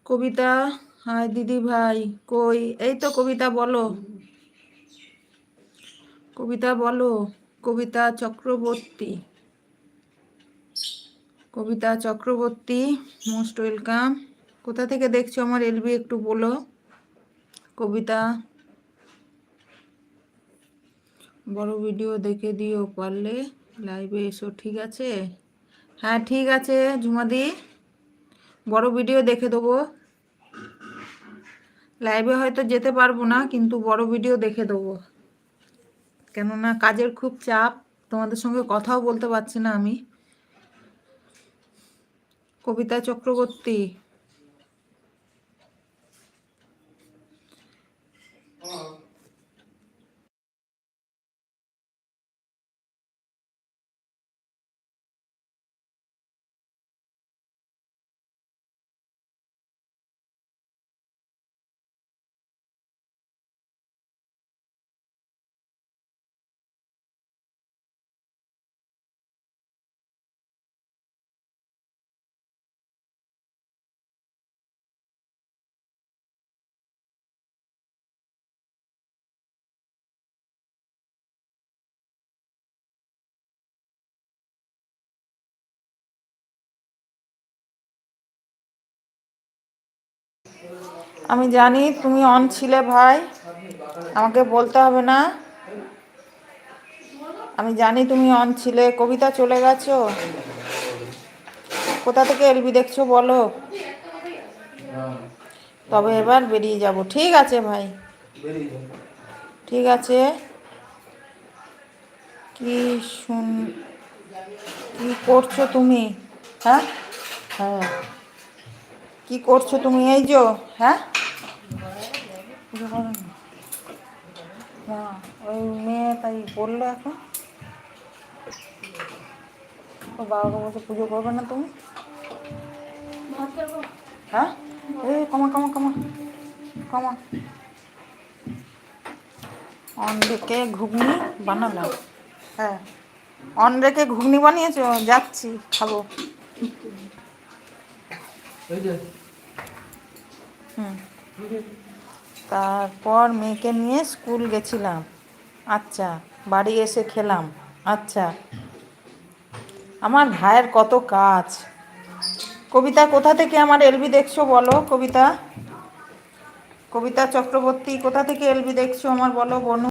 কবিতা, high দিদি ভাই, কই? এই তো কবিতা, বলো। কবিতা বলো। কবিতা চক্রবর্তী, কবিতা চক্রবর্তী, মোস্ট ওয়েলকাম। কোথা থেকে দেখছো আমার এলবি একটু বলো। কবিতা, বড় ভিডিও দেখে দিও পারলে, লাইভে এসো, ঠিক আছে? হ্যাঁ ঠিক আছে ঝুমাদি, বড় ভিডিও দেখে দেবো। লাইভে হয়তো যেতে পারবো না, কিন্তু বড় ভিডিও দেখে দেবো। কেননা কাজের খুব চাপ, তোমাদের সঙ্গে কথাও বলতে পারছি না আমি। কবিতা চক্রবর্তী, আমি জানি তুমি অন ছিলে ভাই, আমাকে বলতে হবে না। আমি জানি তুমি অন ছিলে। কবিতা চলে গেছো? কোথা থেকে এলবি দেখছো বলো, তবে এবার বেরিয়ে যাব। ঠিক আছে ভাই, ঠিক আছে। কি শুন, কি করছো তুমি? হ্যাঁ হ্যাঁ, কি করছো তুমি? এই যো, হ্যাঁ পুজো করো না। না, ওই মেয়ে তাই বললো এখন, ও বাবাকে বলছে পুজো করবে না তুমি? হ্যাঁ, এই কমা কমা কমা কমা। অন রেখে ঘুগনি বানালাম। হ্যাঁ, অন রেখে ঘুগনি বানিয়েছো? যাচ্ছি, খাবো। হুম, তারপর মেয়েকে নিয়ে স্কুল গেছিলাম। আচ্ছা, বাড়ি এসে খেলাম। আচ্ছা, আমার ভাইয়ের কত কাজ। কবিতা, কোথা থেকে আমার এলবি দেখছো বলো। কবিতা, কবিতা চক্রবর্তী, কোথা থেকে এলবি দেখছো আমার বলো, বনু।